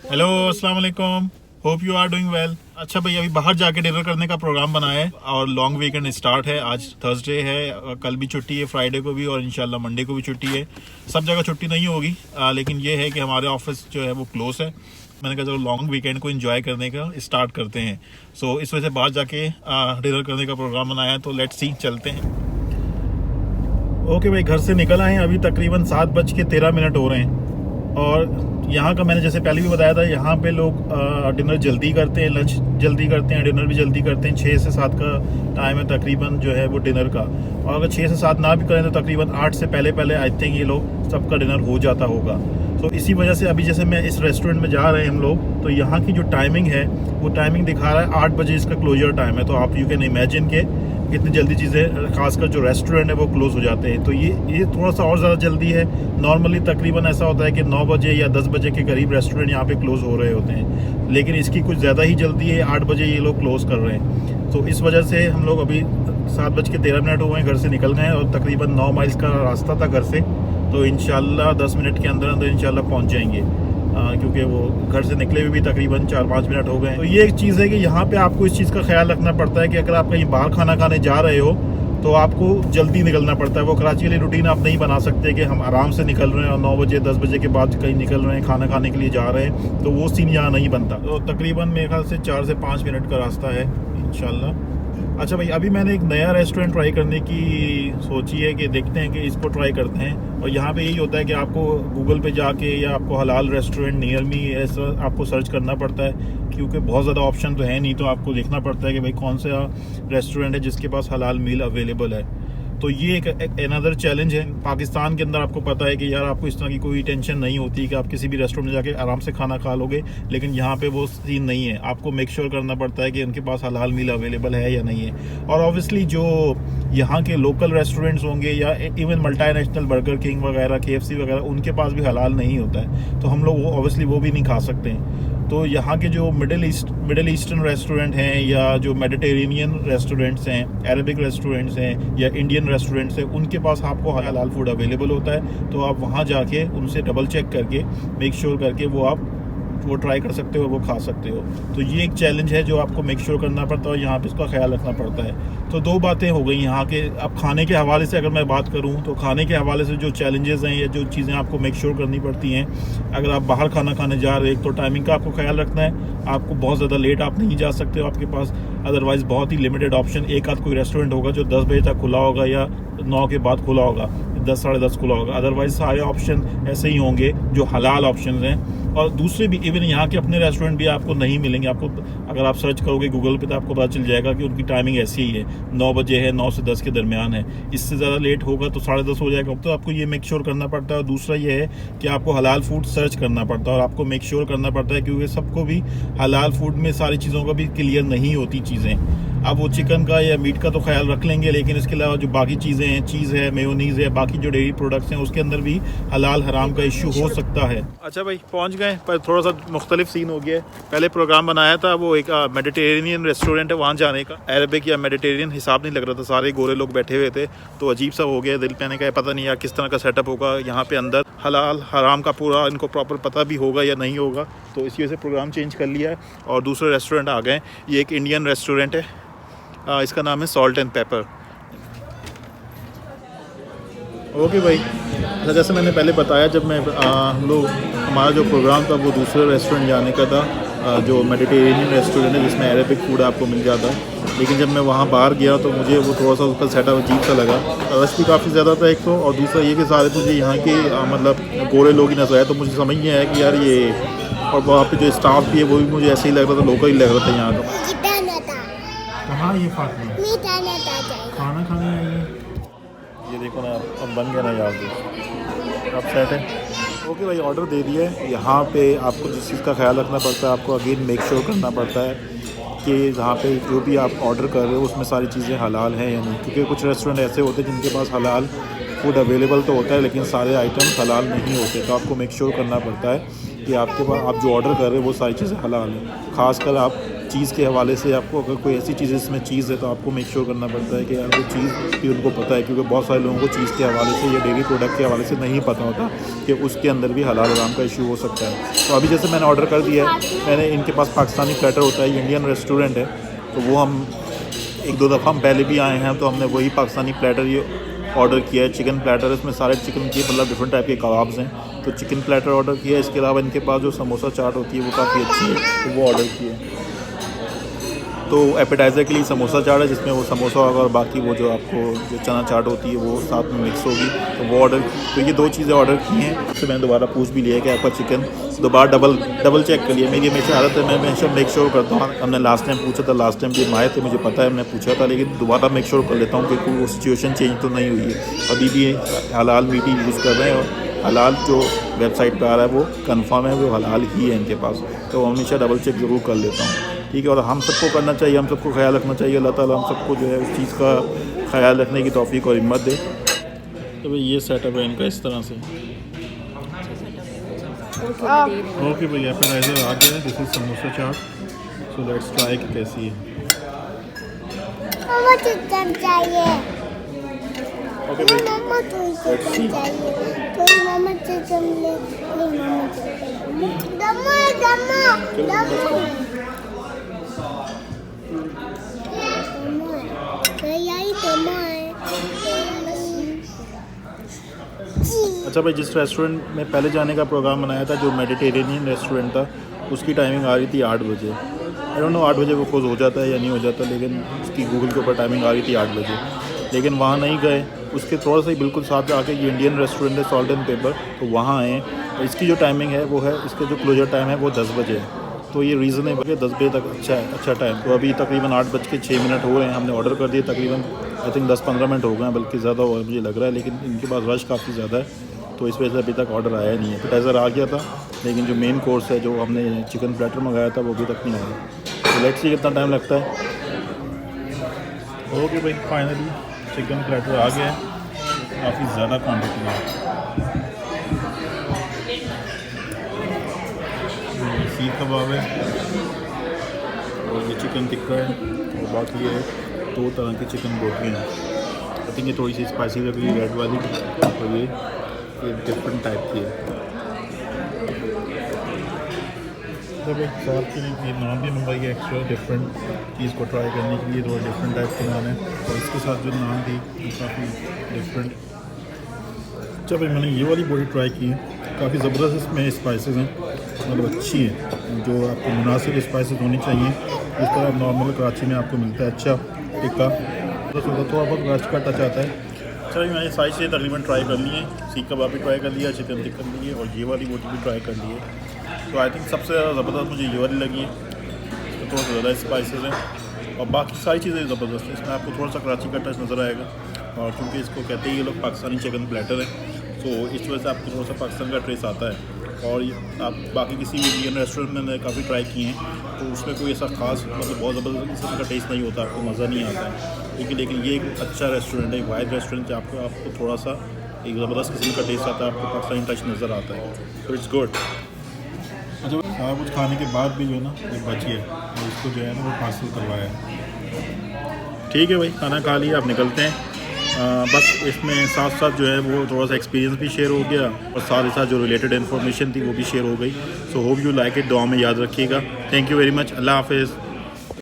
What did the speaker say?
Hello, अस्सलाम वालेकुम। Hope you are doing well. अच्छा भाई, अभी बाहर जाके डिनर करने का प्रोग्राम बना है और लॉन्ग वीकेंड स्टार्ट है। आज थर्सडे है, कल भी छुट्टी है, फ्राइडे को भी, और इंशाल्लाह मंडे को भी छुट्टी है। सब जगह छुट्टी नहीं होगी, लेकिन ये है कि हमारे ऑफिस जो है वो क्लोज है। मैंने कहा चलो लॉन्ग वीकेंड को एंजॉय करने का स्टार्ट करते हैं। सो इस वजह से बाहर जाके डिनर करने का प्रोग्राम बनाया है, तो लेट्स सी, चलते हैं। ओके भाई, घर से निकल आए हैं, अभी तकरीबन 7:13 हो रहे हैं। और यहाँ का मैंने जैसे पहले भी बताया था, यहाँ पे लोग डिनर जल्दी करते हैं, लंच जल्दी करते हैं, डिनर भी जल्दी करते हैं। 6 से 7 का टाइम है तकरीबन जो है वो डिनर का। और अगर 6 से 7 ना भी करें तो तकरीबन 8 से पहले पहले आई थिंक ये लोग सबका डिनर हो जाता होगा। तो इसी वजह से अभी जैसे मैं इस रेस्टोरेंट में जा रहे हैं हम लोग, तो यहाँ की जो टाइमिंग है वो टाइमिंग दिखा रहा है 8 बजे इसका क्लोजर टाइम है। तो आप यू कैन इमेजिन के कितनी जल्दी चीज़ें, खासकर जो रेस्टोरेंट है वो क्लोज हो जाते हैं। तो ये थोड़ा सा और ज़्यादा जल्दी है। नॉर्मली तकरीबन ऐसा होता है कि 9 बजे या 10 बजे के करीब रेस्टोरेंट यहाँ पे क्लोज हो रहे होते हैं, लेकिन इसकी कुछ ज़्यादा ही जल्दी है। 8 बजे ये लोग क्लोज कर रहे हैं। तो इस वजह से हम लोग अभी 7:13 हुए हैं, घर से निकल गए हैं और तकरीबन 9 माइल्स का रास्ता था घर से। तो इंशाल्लाह 10 मिनट के अंदर अंदर इंशाल्लाह पहुँच जाएंगे, क्योंकि वो घर से निकले हुए भी तकरीबन 4-5 मिनट हो गए। तो ये एक चीज़ है कि यहाँ पे आपको इस चीज़ का ख्याल रखना पड़ता है कि अगर आप कहीं बाहर खाना खाने जा रहे हो तो आपको जल्दी निकलना पड़ता है। वो कराची वाली रूटीन आप नहीं बना सकते कि हम आराम से निकल रहे हैं और 9 बजे 10 बजे के बाद कहीं निकल रहे हैं, खाना खाने के लिए जा रहे हैं, तो वो सीन यहाँ नहीं बनता। तो तकरीबन मेरे ख्याल से 4 से 5 मिनट का रास्ता है इंशाल्लाह। अच्छा भाई, अभी मैंने एक नया रेस्टोरेंट ट्राई करने की सोची है कि देखते हैं कि इसको ट्राई करते हैं। और यहाँ पे यही होता है कि आपको गूगल पे जाके या आपको हलाल रेस्टोरेंट नियर मी ऐसा आपको सर्च करना पड़ता है, क्योंकि बहुत ज़्यादा ऑप्शन तो है नहीं। तो आपको देखना पड़ता है कि भाई कौन सा रेस्टोरेंट है जिसके पास हलाल मील अवेलेबल है। तो ये एक अनदर चैलेंज है। पाकिस्तान के अंदर आपको पता है कि यार आपको इस तरह की कोई टेंशन नहीं होती कि आप किसी भी रेस्टोरेंट में जाके आराम से खाना खा लोगे, लेकिन यहाँ पे वो सीन नहीं है। आपको मेक श्योर करना पड़ता है कि उनके पास हलाल मील अवेलेबल है या नहीं है। और ऑब्वियसली जो यहाँ के लोकल रेस्टोरेंट्स होंगे या इवन मल्टीनेशनल बर्गर किंग वगैरह, KFC वगैरह, उनके पास भी हलाल नहीं होता है, तो हम लोग वो ऑब्वियसली वो भी नहीं खा सकते हैं। तो यहाँ के जो मिडिल ईस्टर्न रेस्टोरेंट हैं या जो मेडिटेरेनियन रेस्टोरेंट्स हैं, अरबिक रेस्टोरेंट्स हैं या इंडियन रेस्टोरेंट्स हैं, उनके पास आपको हलाल फूड अवेलेबल होता है। तो आप वहाँ जाके उनसे डबल चेक करके मेक श्योर करके वो ट्राई कर सकते हो, वो खा सकते हो। तो ये एक चैलेंज है जो आपको मेक श्योर करना पड़ता है और यहाँ पे उसका ख्याल रखना पड़ता है। तो 2 बातें हो गई यहाँ के। अब खाने के हवाले से अगर मैं बात करूँ तो खाने के हवाले से जो चैलेंजेस हैं या जो चीज़ें आपको मेक श्योर करनी पड़ती हैं, अगर आप बाहर खाना खाने जा रहे हैं तो टाइमिंग का आपको ख्याल रखना है। आपको बहुत ज़्यादा लेट आप नहीं जा सकते हो आपके पास, अदरवाइज़ बहुत ही लिमिटेड ऑप्शन, एक आध कोई रेस्टोरेंट होगा जो 10 बजे तक खुला होगा या 9 के बाद खुला होगा, 10 साढ़े 10 खुला होगा। अदरवाइज सारे ऑप्शन ऐसे ही होंगे जो हलाल ऑप्शन हैं। और दूसरे भी इवन यहाँ के अपने रेस्टोरेंट भी आपको नहीं मिलेंगे। आपको अगर आप सर्च करोगे गूगल पे तो आपको पता चल जाएगा कि उनकी टाइमिंग ऐसी ही है, 9 बजे है, 9 से 10 के दरमियान है। इससे ज़्यादा लेट होगा तो 10:30 हो जाएगा। तो आपको ये मेक श्योर करना पड़ता है। और दूसरा ये है कि आपको हलाल फूड सर्च करना पड़ता है और आपको मेक श्योर करना पड़ता है, क्योंकि सबको भी हलाल फूड में सारी चीज़ों का भी क्लियर नहीं होती चीज़ें। अब वो चिकन का या मीट का तो ख्याल रख लेंगे, लेकिन इसके अलावा जो बाकी चीज़ें हैं, चीज़ है, मेयोनीज़ है, बाकी जो डेयरी प्रोडक्ट्स हैं, उसके अंदर भी हलाल हराम का इशू हो सकता है। अच्छा भाई, पहुंच गए, पर थोड़ा सा मुख्तलिफ सीन हो गया है। पहले प्रोग्राम बनाया था वो एक मेडिटेरेनियन रेस्टोरेंट है, वहाँ जाने का। अरबिक या मेडिटेरियन हिसाब नहीं लग रहा था, सारे गोरे लोग बैठे हुए थे, तो अजीब सा हो गया। दिल पे का पता नहीं यार किस तरह का सेटअप होगा यहाँ पे अंदर, हलाल हराम का पूरा इनको प्रॉपर पता भी होगा या नहीं होगा। तो इसी वजह से प्रोग्राम चेंज कर लिया है और दूसरे रेस्टोरेंट आ गए। ये एक इंडियन रेस्टोरेंट है, इसका नाम है सॉल्ट एंड पेपर। ओके भाई, जैसे मैंने पहले बताया, जब मैं हम लोग हमारा जो प्रोग्राम था वो दूसरे रेस्टोरेंट जाने का था, जो मेडिटेरेनियन रेस्टोरेंट है जिसमें अरेबिक फूड आपको मिल जाता है। लेकिन जब मैं वहाँ बाहर गया तो मुझे वो थोड़ा सा उसका सेटअप अजीब सा लगा। रश भी काफ़ी ज़्यादा था एक तो, और दूसरा ये कि सारे मुझे यहाँ के मतलब गोरे लोग ही नजर आए। तो मुझे समझ नहीं आया कि यार ये, और वहाँ पे जो स्टाफ भी है वो भी मुझे ऐसे ही लग रहा था, लोकल ही लग रहा था यहाँ का। कहाँ ये फातिमा खाना खाने आई है? ये देखो ना, अब बन गया ना यार, अब सेट है। ओके भाई, ऑर्डर दे दिया है। यहाँ पे आपको जिस चीज़ का ख्याल रखना पड़ता है, आपको अगेन मेक श्योर करना पड़ता है कि जहाँ पे जो भी आप ऑर्डर कर रहे हो उसमें सारी चीज़ें हलाल हैं या नहीं। क्योंकि कुछ रेस्टोरेंट ऐसे होते हैं जिनके पास हलाल फूड अवेलेबल तो होता है, लेकिन सारे आइटम्स हलाल नहीं होते। तो आपको मेक श्योर करना पड़ता है कि आपके पास आप जो ऑर्डर कर रहे हो वो सारी चीज़ें हलाल हैं। ख़ासकर आप चीज़ के हवाले से आपको अगर कोई ऐसी चीज़ इसमें चीज़ है तो आपको मेक श्योर करना पड़ता है कि यार वो चीज़ भी उनको पता है, क्योंकि बहुत सारे लोगों को चीज़ के हवाले से या डेयरी प्रोडक्ट के हवाले से नहीं पता होता कि उसके अंदर भी हलाल हराम का इशू हो सकता है। तो अभी जैसे मैंने ऑर्डर कर दिया है, मैंने इनके पास पाकिस्तानी प्लेटर होता है, इंडियन रेस्टोरेंट है, तो वो हम 1-2 दफ़ा हम पहले भी आए हैं तो हमने वही पाकिस्तानी प्लेटर ये ऑर्डर किया है। चिकन प्लेटर, इसमें सारे चिकन की मतलब डिफरेंट टाइप के कबाब्स हैं, तो चिकन प्लेटर ऑर्डर किया है। इसके अलावा इनके पास जो समोसा चाट होती है वो काफ़ी अच्छी है, तो वो ऑर्डर किया है। तो एपेटाइज़र के लिए समोसा चाट है, जिसमें वो समोसा होगा और बाकी वो जो आपको जो चना चाट होती है वो साथ में मिक्स होगी, तो वो ऑर्डर, तो ये 2 चीज़ें ऑर्डर की हैं। उससे मैंने दोबारा पूछ भी लिया कि आपका चिकन दोबारा डबल चेक कर लिया। मेरी हमेशा आदत है, मैं हमेशा मेक श्योर करता हूँ। हमने लास्ट टाइम पूछा था, लास्ट टाइम भी हम आए थे, मुझे पता है हमने पूछा था, लेकिन दोबारा मेक श्योर कर लेता हूँ कि कोई वो सिचुएशन चेंज तो नहीं हुई है। अभी भी हलाल मीट ही यूज़ कर रहे हैं और हलाल जो वेबसाइट पे आ रहा है वो कंफर्म है, वो हलाल ही है इनके पास, तो हमेशा डबल चेक ज़रूर कर लेता हूँ, ठीक है। और हम सबको करना चाहिए, हम सबको ख्याल रखना चाहिए। अल्लाह ताला हम सबको जो है उस चीज़ का ख्याल रखने की तौफीक और हिम्मत दे। तो भाई ये सेटअप है इनका इस तरह से। ओके भैया, एपेटाइज़र आ गया है, this is samosa chaat, so let's try कि कैसी है। मम्मा चिकन चाहिए। ओके भाई, मम्मा तो चिकन चाहिए, तो मम्मा चिकन ले, मम्मा चिकन दम्मा दम्मा दम्मा यही दम्मा है। अच्छा भाई, जिस रेस्टोरेंट में पहले जाने का प्रोग्राम बनाया था, जो मेडिटेरेनियन रेस्टोरेंट था, उसकी टाइमिंग आ रही थी 8 बजे। आई डोंट नो 8 बजे वो क्लोज हो जाता है या नहीं हो जाता, लेकिन उसकी गूगल के ऊपर टाइमिंग आ रही थी 8 बजे, लेकिन वहाँ नहीं गए। उसके थोड़ा सा ही बिल्कुल साथ आके ये इंडियन रेस्टोरेंट है, सॉल्ट एंड पेपर, तो वहाँ आए। तो इसकी जो टाइमिंग है वो है, इसका जो क्लोजर टाइम है वो 10 बजे है, तो ये रीज़नेबल है, 10 बजे तक अच्छा टाइम। तो अभी तकरीबन 8:06 हो रहे हैं, हमने ऑर्डर कर दिए, तकरीबन आई थिंक 10-15 मिनट हो गए हैं, बल्कि ज़्यादा हुआ मुझे लग रहा है, लेकिन इनके पास रश काफ़ी ज़्यादा है, तो इस वजह से अभी तक ऑर्डर आया नहीं है। एपेटाइज़र आ गया था, लेकिन जो मेन कोर्स है, जो हमने चिकन प्लेटर मंगाया था, वो अभी तक नहीं आया। तो लेट्स सी कितना टाइम लगता है। ओके भाई, फाइनली चिकन प्लेटर आ गया है, काफ़ी ज़्यादा क्वान्टिटी है। सीख कबाब है और ये चिकन टिक्का है, और बाकी ये 2 तरह की चिकन बोटियाँ हैं। आई थिंक ये थोड़ी सी स्पाइसी लग रही है, रेड वाली, और ये डिफरेंट टाइप की है। तो भाई साथ के लिए नान भी मंगाई है एक्स्ट्रा, डिफरेंट चीज़ को ट्राई करने के लिए, थोड़ा डिफरेंट टाइप के नान है, और इसके साथ जो नान थी वो काफ़ी डिफरेंट। अच्छा भाई, मैंने ये वाली बोटी ट्राई की है, काफ़ी ज़बरदस्त इसमें स्पाइसेस हैं, मतलब अच्छी है, जो आपको मुनासिब स्पाइसेस होनी चाहिए, इस तरह नॉर्मल कराची में आपको मिलता है। अच्छा टिक्का तो थोड़ा बहुत वेस्ट का टच आता है। चलिए, मैंने सारी चीज़ें तकरीबन ट्राई कर ली हैं, सीख कबाब भी ट्राई कर लिया, चिकन टिक्का कर लिए, और ये वाली बोटी भी ट्राई कर ली है। तो आई थिंक सबसे ज़्यादा ज़बरदस्त मुझे ये वाली लगी है, इसमें थोड़ा सा ज़्यादा स्पाइसेस हैं, और बाकी सारी चीज़ें ज़बरदस्त हैं। इसमें आपको थोड़ा सा कराची का टच नज़र आएगा, और क्योंकि इसको कहते हैं ये लोग पाकिस्तानी चिकन प्लेटर है, तो इस वजह से आपको थोड़ा सा पाकिस्तान का ट्रेस आता है। और आप बाकी किसी भी इंडियन रेस्टोरेंट में मैंने काफ़ी ट्राई किए हैं, तो उसमें कोई ऐसा खास मतलब बहुत ज़बरदस्त किस्म का टेस्ट नहीं होता, आपको मज़ा नहीं आता है। लेकिन ये एक अच्छा रेस्टोरेंट है, एक वाइड रेस्टोरेंट है, आपको थोड़ा सा एक ज़बरदस्त किस्म का टेस्ट आता है, आपको पाकिस्तानी टच नज़र आता है, तो इट्स गुड। अच्छा, सारा कुछ खाने के बाद भी जो है ना ये बच गया, और इसको जो है ना वो पार्सल करवाया है। ठीक है भाई, खाना खा लिया, आप निकलते हैं। बस इसमें साथ साथ जो है वो थोड़ा सा एक्सपीरियंस भी शेयर हो गया, और साथ ही साथ जो रिलेटेड इन्फॉर्मेशन थी वो भी शेयर हो गई। So hope you like it, दुआ में याद रखिएगा। थैंक यू वेरी मच, अल्लाह हाफिज़।